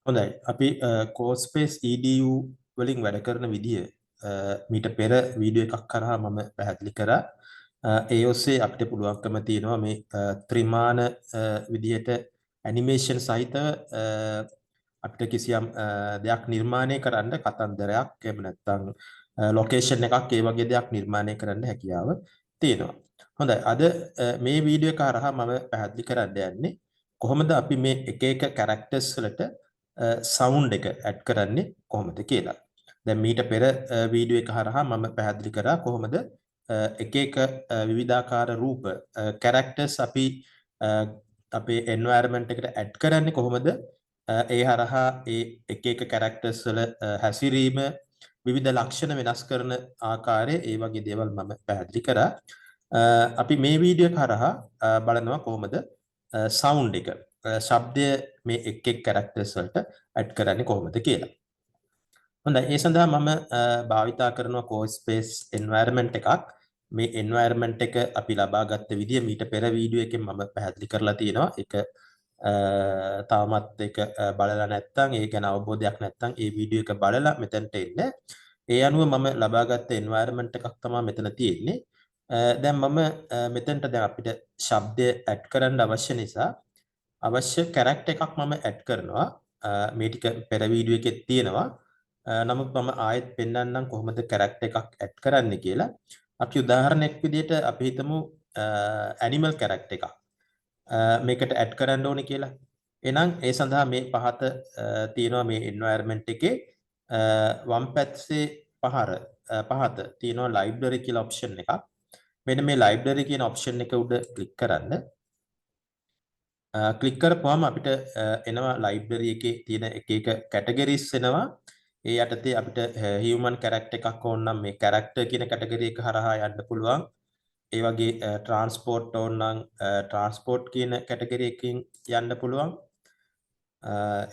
හොඳයි. අපි CoreSpace EDU වලින් වැඩ කරන විදිය මීට පෙර වීඩියෝ එකක් කරා මම පැහැදිලි කරා. ඒ ඔස්සේ අපිට පුළුවන්කම තියෙනවා මේ ත්‍රිමාන විදියට ඇනිමේෂන් සහිතව අපිට කිසියම් දෙයක් නිර්මාණය කරන්න කතන්දරයක් එහෙම නැත්නම් ලොකේෂන් එකක් ඒ වගේ දෙයක් නිර්මාණය කරන්න හැකියාව තියෙනවා. හොඳයි. අද මේ වීඩියෝ එක හරහා මම පැහැදිලි කරන්න යන්නේ කොහොමද අපි මේ එක එක කැරක්ටර්ස් වලට සවුන්ඩ් එක ඇඩ් කරන්නේ කොහොමද කියලා. දැන් මීට පෙර වීඩියෝ එක හරහා මම පැහැදිලි කරා කොහොමද එක එක විවිධාකාර රූප කැරක්ටර්ස් අපි අපේ එන්වයරන්මන්ට් එකට ඇඩ් කරන්නේ කොහොමද ඒ හරහා ඒ එක එක කැරක්ටර්ස් වල හැසිරීම විවිධ ලක්ෂණ වෙනස් කරන ආකාරය ඒ වගේ දේවල් මම පැහැදිලි කරා. අපි මේ වීඩියෝ එක හරහා බලනවා කොහොමද සවුන්ඩ් එක ශබ්දය මේ එක් එක් කැරක්ටර්ස් වලට ඇඩ් කරන්නේ කොහොමද කියලා. හොඳයි ඒ සඳහා මම භාවිතා කරනවා CoreSpace environment එකක්. මේ environment එක අපි ලබාගත්ත විදිය මීට පෙර වීඩියෝ එකෙන් මම පැහැදිලි කරලා තියෙනවා. ඒක තාමත් ඒක බලලා නැත්නම් ඒ ගැන අවබෝධයක් නැත්නම් ඒ වීඩියෝ එක බලලා මෙතනට එන්න. ඒ අනුව මම ලබාගත්ත environment එකක් තමයි මෙතන තියෙන්නේ. දැන් මම මෙතනට දැන් අපිට ශබ්දය ඇඩ් කරන්න අවශ්‍ය නිසා අවශ්‍ය කැරක්ටර් එකක් මම ඇඩ් කරනවා. මේ ටික පෙර වීඩියෝ එකේ තියෙනවා. නමුත් මම ආයෙත් පෙන්නන්නම් කොහොමද කැරක්ටර් එකක් ඇඩ් කරන්නේ කියලා. අපි උදාහරණයක් විදිහට අපි හිතමු ඇනිමල් කැරක්ටර් එකක්. මේකට ඇඩ් කරන්න ඕනේ කියලා. එහෙනම් ඒ සඳහා මේ පහත තියෙනවා මේ එන්වයරන්මන්ට් එකේ වම් පැත්තේ පහත තියෙනවා ලයිබ්‍රරි කියලා ඔප්ෂන් එකක්. මෙන්න මේ ලයිබ්‍රරි කියන ඔප්ෂන් එක උඩ ක්ලික් කරන්න. ක්ලික් කරපුවාම අපිට එනවා ලයිබ්‍රරි එකේ තියෙන එක එක කැටගරිස් එනවා. ඒ යටතේ අපිට හියුමන් කැරක්ටර් එකක් ඕන නම් මේ කැරක්ටර් කියන කැටගරි එක හරහා යන්න පුළුවන්. ඒ වගේ ට්‍රාන්ස්පෝර්ට් ඕන නම් ට්‍රාන්ස්පෝර්ට් කියන කැටගරි එකකින් යන්න පුළුවන්.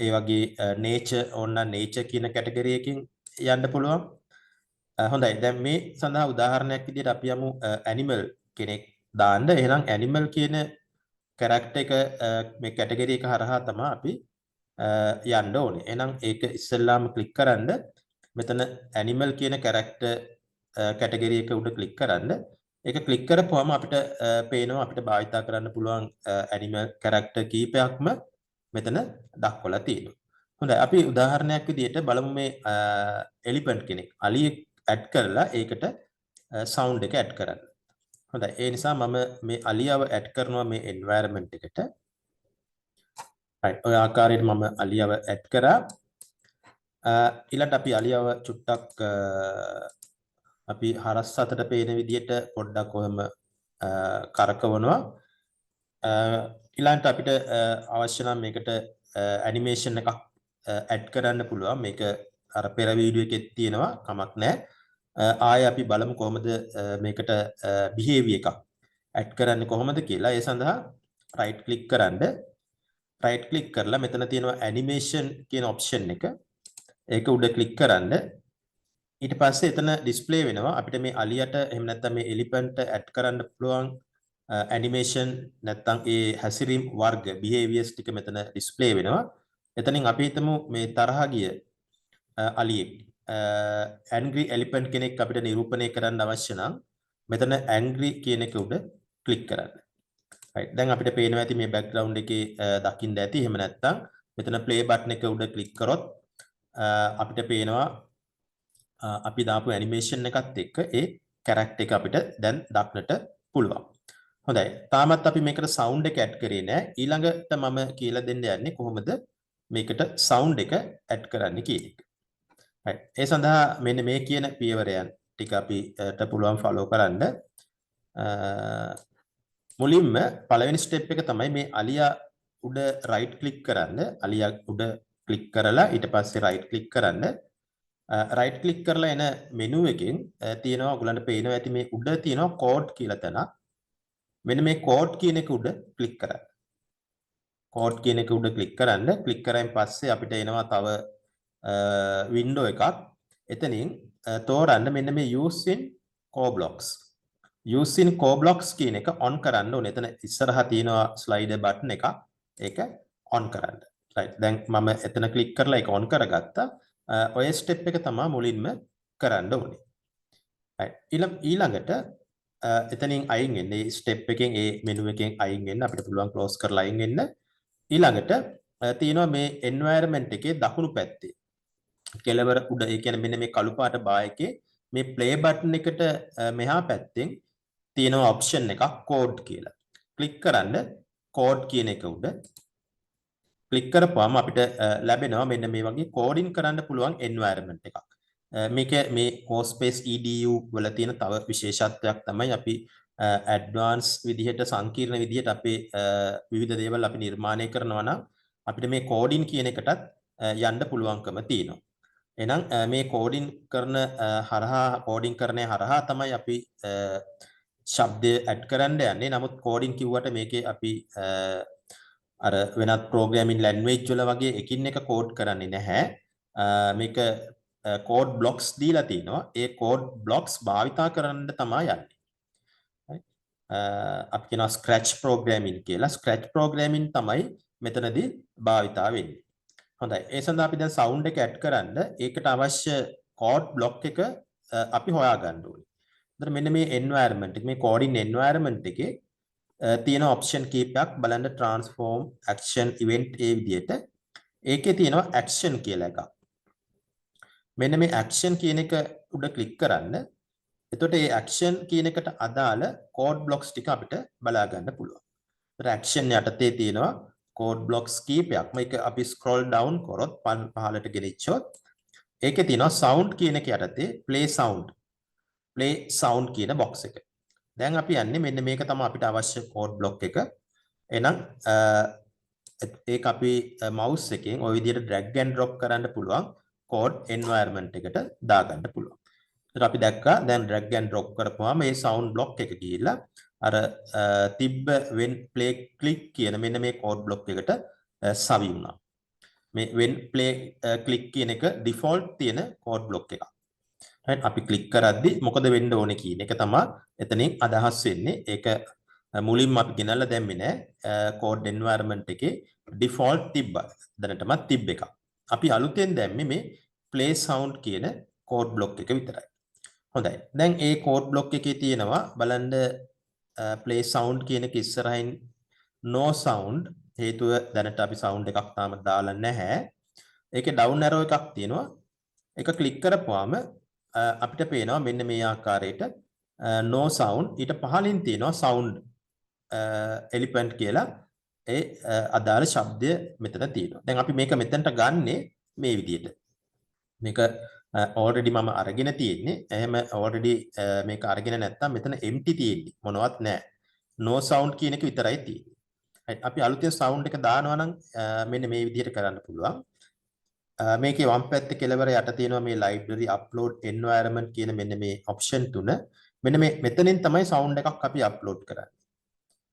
ඒ වගේ නේචර් ඕන නම් නේචර් කියන කැටගරි එකකින් යන්න පුළුවන්. හොඳයි. දැන් මේ සඳහා උදාහරණයක් විදිහට අපි යමු ඇනිමල් කෙනෙක් දාන්න. එහෙනම් ඇනිමල් කියන කැරක්ටර් එක මේ කැටගරි එක හරහා තමයි අපි යන්න ඕනේ. එහෙනම් ඒක ඉස්සෙල්ලාම ක්ලික් කරන්න. මෙතන ඇනිමල් කියන කැරක්ටර් කැටගරි එක උඩ ක්ලික් කරන්න. ඒක ක්ලික් කරපුවම අපිට පේනවා අපිට භාවිතා කරන්න පුළුවන් ඇනිමල් කැරක්ටර් කීපයක්ම මෙතන දක්වලා තියෙනවා. හොඳයි අපි උදාහරණයක් විදිහට බලමු මේ එලිෆන්ට් කෙනෙක් අලියෙක් ඇඩ් කරලා ඒකට සවුන්ඩ් එක ඇඩ් කරන්න. හොඳයි ඒ නිසා මම මේ අලියව ඇඩ් කරනවා මේ එන්වයරන්මන්ට් එකට. right ඔය ආකාරයට මම අලියව ඇඩ් කරා. ඊළඟට අපි අලියව චුට්ටක් අපි හරස් අතට පේන විදිහට පොඩ්ඩක් කොහම කරකවනවා. ඊළඟට අපිට අවශ්‍ය නම් මේකට ඇනිමේෂන් එකක් ඇඩ් කරන්න පුළුවන්. මේක අර පෙර වීඩියෝ එකේ තියෙනවා කමක් නැහැ. ආයෙ අපි බලමු කොහොමද මේකට බිහේවියර් එකක් ඇඩ් කරන්නේ කොහොමද කියලා. ඒ සඳහා රයිට් ක්ලික් කරන්න. රයිට් ක්ලික් කරලා මෙතන තියෙනවා ඇනිමේෂන් කියන ඔප්ෂන් එක. ඒක උඩ ක්ලික් කරන්න. ඊට පස්සේ එතන ඩිස්ප්ලේ වෙනවා අපිට මේ අලියට එහෙම නැත්නම් මේ එලිෆන්ට් ඇඩ් කරන්න පුළුවන් ඇනිමේෂන් නැත්නම් ඒ හැසිරීම් වර්ග බිහේවියර්ස් ටික මෙතන ඩිස්ප්ලේ වෙනවා. එතනින් අපි හිතමු මේ තරහා ගිය අලියෙක් ඇන්ග්‍රි එලිෆන්ට් කෙනෙක් අපිට නිරූපණය කරන්න අවශ්‍ය නම් මෙතන ඇන්ග්‍රි කියන එක උඩ ක්ලික් කරන්න. right දැන් අපිට පේනවා ඇති මේ බෑග්ග්‍රවුන්ඩ් එකේ දකින්න ඇති. එහෙම නැත්නම් මෙතන ප්ලේ බටන් එක උඩ ක්ලික් කරොත් අපිට පේනවා අපි දාපු ඇනිමේෂන් එකත් එක්ක ඒ කැරක්ටර් එක අපිට දැන් දක්නට පුළුවන්. හොඳයි. තාමත් අපි මේකට සවුන්ඩ් එක ඇඩ් කරේ නෑ. ඊළඟට මම කියලා දෙන්න යන්නේ කොහොමද මේකට සවුන්ඩ් එක ඇඩ් කරන්නේ කියන එක. right. ඒ සඳහා මෙන්න මේ කියන පියවරයන් ටික අපිට පුළුවන් ෆලෝ කරන්න. මුලින්ම පළවෙනි ස්ටෙප් එක තමයි මේ අලියා උඩ රයිට් ක්ලික් කරන්න. අලියා උඩ ක්ලික් කරලා ඊට පස්සේ රයිට් ක්ලික් කරන්න. රයිට් ක්ලික් කරලා එන මෙනු එකෙන් තියෙනවා ඔයගලන්ට පේනවා ඇති මේ උඩ තියෙනවා කෝඩ් කියලා තැන. මෙන්න මේ කෝඩ් කියන එක උඩ ක්ලික් කරන්න. කෝඩ් කියන එක උඩ ක්ලික් කරන්න. ක්ලික් කරායින් පස්සේ අපිට එනවා තව වින්ඩෝ එකක්. එතනින් තෝරන්න මෙන්න මේ use in CoreBlocks. use in CoreBlocks කියන එක on කරන්න ඕනේ. එතන ඉස්සරහා තියෙනවා ස්ලයිඩර් බටන් එක. ඒක on කරන්න. right දැන් මම එතන ක්ලික් කරලා ඒක on කරගත්තා. ඔය ස්ටෙප් එක තමයි මුලින්ම කරන්න ඕනේ. right ඊළඟට එතනින් අයින් වෙන්න. මේ ස්ටෙප් එකෙන් ඒ මෙනු එකෙන් අයින් වෙන්න අපිට පුළුවන් ක්ලෝස් කරලා අයින් වෙන්න. ඊළඟට තියෙනවා මේ environment එකේ දකුණු පැත්තේ කෙළවර උඩ ඒ කියන්නේ මෙන්න මේ කළු පාට බා එකේ මේ play button එකට මෙහා පැත්තෙන් තියෙනවා option එකක් code කියලා. ක්ලික් කරන්න code කියන එක උඩ ක්ලික් කරපුවාම අපිට ලැබෙනවා මෙන්න මේ වගේ කෝඩින් කරන්න පුළුවන් environment එකක්. මේක මේ CoSpace EDU වල තියෙන තව විශේෂත්වයක් තමයි අපි ඇඩ්වාන්ස් විදිහට සංකීර්ණ විදිහට අපේ විවිධ දේවල් අපි නිර්මාණය කරනවා නම් අපිට මේ කෝඩින් කියන එකටත් යන්න පුළුවන්කම තියෙනවා. එහෙනම් මේ කෝඩින් කරන්නේ හරහා තමයි අපි ශබ්දය ඇඩ් කරන්න යන්නේ. නමුත් කෝඩින් කිව්වට මේකේ අපි අර වෙනත් programming language වල වගේ එකින් එක කෝඩ් කරන්නේ නැහැ. මේක code blocks දීලා තිනවා. ඒ code blocks භාවිතා කරන්න තමයි යන්නේ. අපි කියනවා scratch programming කියලා. scratch programming තමයි මෙතනදී භාවිතා වෙන්නේ. හොඳයි. ඒ සඳහා අපි දැන් sound එක add කරන්න ඒකට අවශ්‍ය code block එක අපි හොයා ගන්න ඕනේ. එතන මෙන්න මේ environment එක මේ coding environment එකේ තියෙන option කීපයක් බලන්න transform action event ඒ විදිහට ඒකේ තියෙනවා action කියලා එකක්. මෙන්න මේ action කියන එක උඩ ක්ලික් කරන්න. එතකොට මේ action කියන එකට අදාළ code blocks ටික අපිට බලා ගන්න පුළුවන්. ඒතර action යටතේ තියෙනවා code blocks කීපයක්. මේක අපි scroll down කරොත් පහළට ගෙනිච්චොත් ඒකේ තියෙනවා sound කියන එක යටතේ play sound කියන box එක. දැන් අපි යන්නේ මෙන්න මේක තමයි අපිට අවශ්‍ය code block එක. එහෙනම් ඒක අපි mouse එකෙන් ওই විදිහට drag and drop කරන්න පුළුවන් code environment එකට දාගන්න පුළුවන්. ඒත් අපි දැක්කා දැන් drag and drop කරපුවාම මේ sound block එක ගිහිල්ලා අර තිබ්බ when play click කියන මෙන්න මේ code block එකට සවි වුණා. මේ when play click කියන එක default තියෙන code block එකක්. right අපි ක්ලික් කරද්දි මොකද වෙන්න ඕනේ කියන එක තමයි එතනින් අදහස් වෙන්නේ. ඒක මුලින්ම අපි ගෙනල්ලා දැම්මේ නෑ code environment එකේ default තිබ්බා. දැනටමත් තිබ්බ එකක්. අපි අලුතෙන් දැම්මේ මේ play sound කියන code block එක විතරයි. හොඳයි. දැන් ඒ code block එකේ තියෙනවා බලන්න play sound කියන එක ඉස්සරහින් no sound හේතුව දැනට අපි sound එකක් තාම දාලා නැහැ. ඒකේ down arrow එකක් තියෙනවා. ඒක ක්ලික් කරපුවාම අපිට පේනවා මෙන්න මේ ආකාරයට no sound ඊට පහලින් තියෙනවා sound element කියලා ඒ අදාළ ශබ්දය මෙතන තියෙනවා. දැන් අපි මේක මෙතනට ගන්නෙ මේ විදිහට. මේක already මම අරගෙන තියෙන්නේ. එහෙම already මේක අරගෙන නැත්නම් මෙතන empty තියෙන්නේ. මොනවත් නැහැ. no sound කියන එක විතරයි තියෙන්නේ. right අපි අලුතෙන් sound එක දානවා නම් මෙන්න මේ විදිහට කරන්න පුළුවන්. මේකේ වම් පැත්තේ කෙළවර යට තියෙනවා මේ library upload environment කියන මෙන්න මේ option තුන. මෙන්න මේ මෙතනින් තමයි sound එකක් අපි upload කරන්නේ.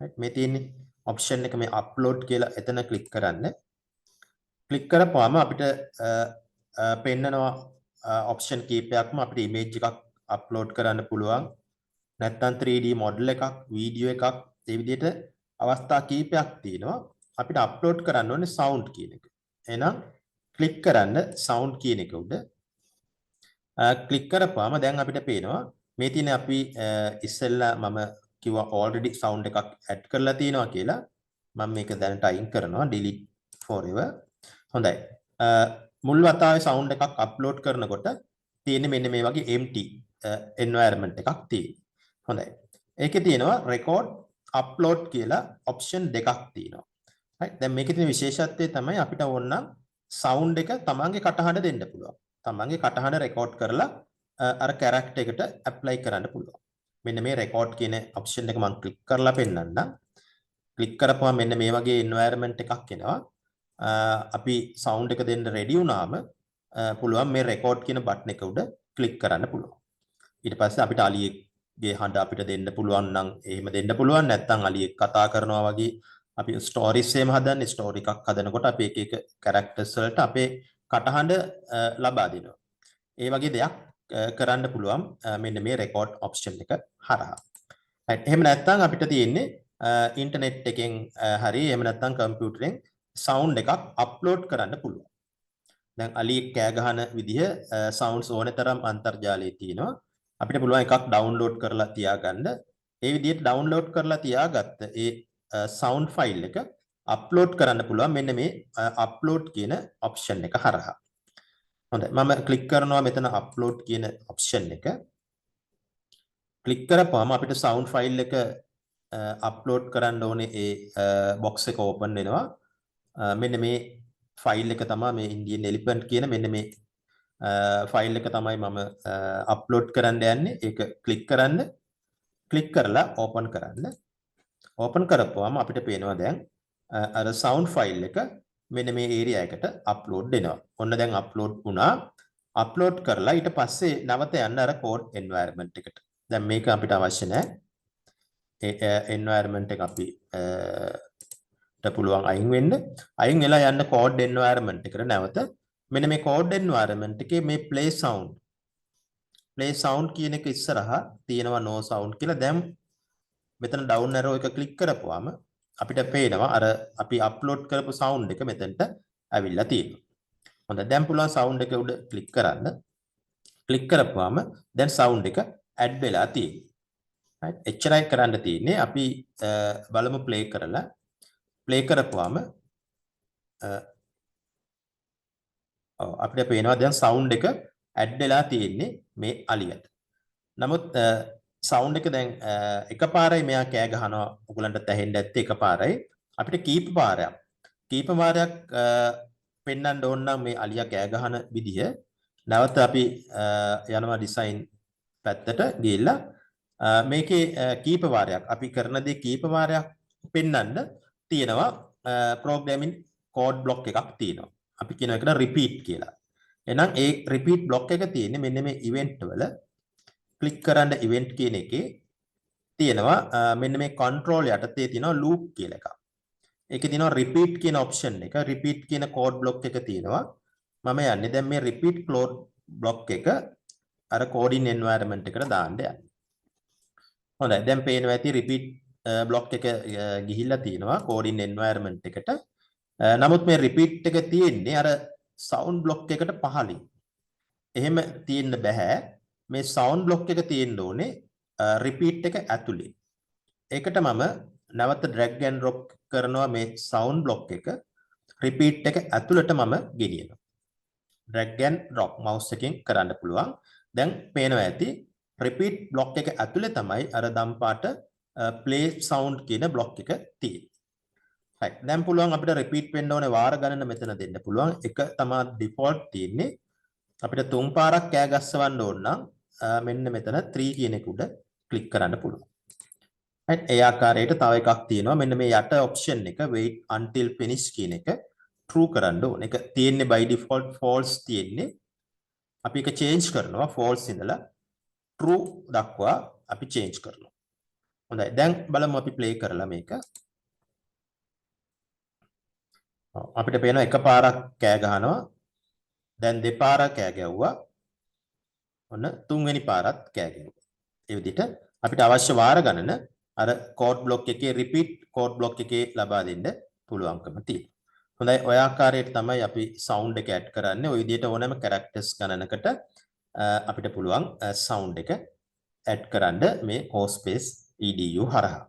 right මේ තියෙන්නේ option එක මේ upload කියලා එතන click කරන්න. click කරපුවාම අපිට පෙන්නනවා option කීපයක්ම අපිට image එකක් upload කරන්න පුළුවන්. නැත්නම් 3D model එකක්, video එකක් මේ විදිහට අවස්ථා කීපයක් තියෙනවා. අපිට upload කරන්න ඕනේ sound කියන එක. එහෙනම් ක්ලික් කරන්න sound කියන එක උඩ ක්ලික් කරපුවාම දැන් අපිට පේනවා මේ තියෙන අපි ඉස්සෙල්ලා මම කිව්වා already sound එකක් add කරලා තියෙනවා කියලා. මම මේක දැනට අයින් කරනවා delete forever. හොඳයි. මුල් වතාවේ sound එකක් upload කරනකොට තියෙන්නේ මෙන්න මේ වගේ empty environment එකක් තියෙනවා. හොඳයි. ඒකේ තියෙනවා record upload කියලා option දෙකක් තියෙනවා. right දැන් මේකේ තියෙන විශේෂත්වය තමයි අපිට ඕන නම් sound එක තමන්ගේ කටහඬ දෙන්න පුළුවන්. තමන්ගේ කටහඬ රෙකෝඩ් කරලා අර character එකට apply කරන්න පුළුවන්. මෙන්න මේ record කියන option එක මම ක්ලික් කරලා පෙන්නන්නම්. ක්ලික් කරපුවම මෙන්න මේ වගේ environment එකක් එනවා. අපි sound එක දෙන්න ready වුණාම පුළුවන් මේ record කියන button එක උඩ ක්ලික් කරන්න පුළුවන්. ඊට පස්සේ අපිට අලියෙක්ගේ හඬ අපිට දෙන්න පුළුවන් නම් එහෙම දෙන්න පුළුවන්. නැත්නම් අලියෙක් කතා කරනවා වගේ අපි ස්ටෝරිස් එහෙම හදන්නේ ස්ටෝරි එකක් හදනකොට අපි එක එක කැරක්ටර්ස් වලට අපේ කටහඬ ලබා දෙනවා. ඒ වගේ දෙයක් කරන්න පුළුවන් මෙන්න මේ රෙකෝඩ් ඔප්ෂන් එක හරහා. right එහෙම නැත්නම් අපිට තියෙන්නේ ඉන්ටර්නෙට් එකෙන් හරි එහෙම නැත්නම් කම්පියුටරෙන් sound එකක් upload කරන්න පුළුවන්. දැන් අලි කෑ ගහන විදිහ sounds ඕනේ තරම් අන්තර්ජාලයේ තියෙනවා. අපිට පුළුවන් එකක් download කරලා තියාගන්න. ඒ විදිහට download කරලා තියාගත්ත ඒ sound file එක upload කරන්න පුළුවන් මෙන්න මේ upload කියන option එක හරහා. හොඳයි මම ක්ලික් කරනවා මෙතන upload කියන option එක. ක්ලික් කරපුවම අපිට sound file එක upload කරන්න ඕනේ ඒ box එක open වෙනවා. මෙන්න මේ file එක තමයි මේ Indian Elephant කියන මෙන්න මේ file එක තමයි මම upload කරන්න යන්නේ. ඒක ක්ලික් කරන්න. ක්ලික් කරලා open කරන්න. open කරපුවම අපිට පේනවා දැන් අර sound file එක මෙන්න මේ area එකට upload වෙනවා. ඔන්න දැන් upload වුණා. upload කරලා ඊට පස්සේ නැවත යන්න අර code environment එකට. දැන් මේක අපිට අවශ්‍ය නැහැ. ඒ environment එක අපි පුළුවන් අයින් වෙන්න. අයින් වෙලා යන්න code environment එකට නැවත. මෙන්න මේ code environment එකේ මේ play sound කියන එක ඉස්සරහා තියෙනවා no sound කියලා. දැන් මෙතන down arrow එක click කරපුවාම අපිට පේනවා අර අපි upload කරපු sound එක මෙතනට ඇවිල්ලා තියෙනවා. හොඳයි දැන් පුළුවන් sound එක උඩ click කරන්න. click කරපුවාම දැන් sound එක add වෙලා තියෙනවා. right එච්චරයි කරන්න තියෙන්නේ. අපි බලමු play කරලා. play කරපුවාම අපිට පේනවා දැන් sound එක add වෙලා තියෙන්නේ මේ අලියට. නමුත් sound එක දැන් එකපාරයි මෙයා කෑ ගහනවා ඔයගලන්ට ඇහෙන්න ඇත්තේ එකපාරයි. අපිට කීප වාරයක් පෙන්වන්න ඕන නම් මේ අලියා කෑ ගහන විදිය නැවත අපි යනවා design පැත්තට ගිහිල්ලා මේකේ කීප වාරයක් අපි කරන දේ කීප වාරයක් පෙන්වන්න තියෙනවා programming code block එකක් තියෙනවා. අපි කියන එකට repeat කියලා. එහෙනම් ඒ repeat block එක තියෙන්නේ මෙන්න මේ event වල click කරන්න event කියන එකේ තියෙනවා මෙන්න මේ control යටතේ තියෙනවා loop කියලා එකක්. ඒකේ තියෙනවා repeat කියන option එක. repeat කියන code block එක තියෙනවා. මම යන්නේ දැන් මේ repeat code block එක අර coding environment එකට දාන්න යන්නේ. හොඳයි දැන් පේනවා ඇති repeat block එක ගිහිල්ලා තියෙනවා coding environment එකට. නමුත් මේ repeat එක තියෙන්නේ අර sound block එකට පහළින්. එහෙම තියෙන්න බෑ. මේ sound block එක තියෙන්න ඕනේ repeat එක ඇතුලේ. ඒකට මම නැවත drag and drop කරනවා මේ sound block එක repeat එක ඇතුළට මම ගෙනියනවා. drag and drop mouse එකෙන් කරන්න පුළුවන්. දැන් පේනවා ඇති repeat block එක ඇතුලේ තමයි අර දම් පාට play sound කියන block එක තියෙන්නේ. right දැන් පුළුවන් අපිට repeat වෙන්න ඕනේ වාර ගණන මෙතන දෙන්න පුළුවන්. එක තමයි default තියෙන්නේ. අපිට තුන් පාරක් කෑ ගස්සවන්න ඕන නම් මෙන්න මෙතන 3 කියන එක උඩ ක්ලික් කරන්න පුළුවන්. right ඒ ආකාරයට තව එකක් තියෙනවා. මෙන්න මේ යට option එක wait until finish කියන එක true කරන්න ඕන. ඒක තියෙන්නේ by default false තියෙන්නේ. අපි ඒක change කරනවා false ඉඳලා true දක්වා අපි change කරනවා. හොඳයි දැන් බලමු අපි play කරලා මේක. අපිට පේනවා එකපාරක් කෑ ගහනවා. දැන් දෙපාරක් කෑ ගැව්වා. ඔන්න තුන්වෙනි පාරත් කෑ ගැව්වා. ඒ විදිහට අපිට අවශ්‍ය වාර ගණන අර code block එකේ repeat code block එකේ ලබා දෙන්න පුළුවන්කම තියෙනවා. හොඳයි ඔය ආකාරයට තමයි අපි sound එක add කරන්නේ. ඔය විදිහට ඕනෑම characters ගණනකට අපිට පුළුවන් sound එක add කරන්න මේ CoreSpace EDU හරහා.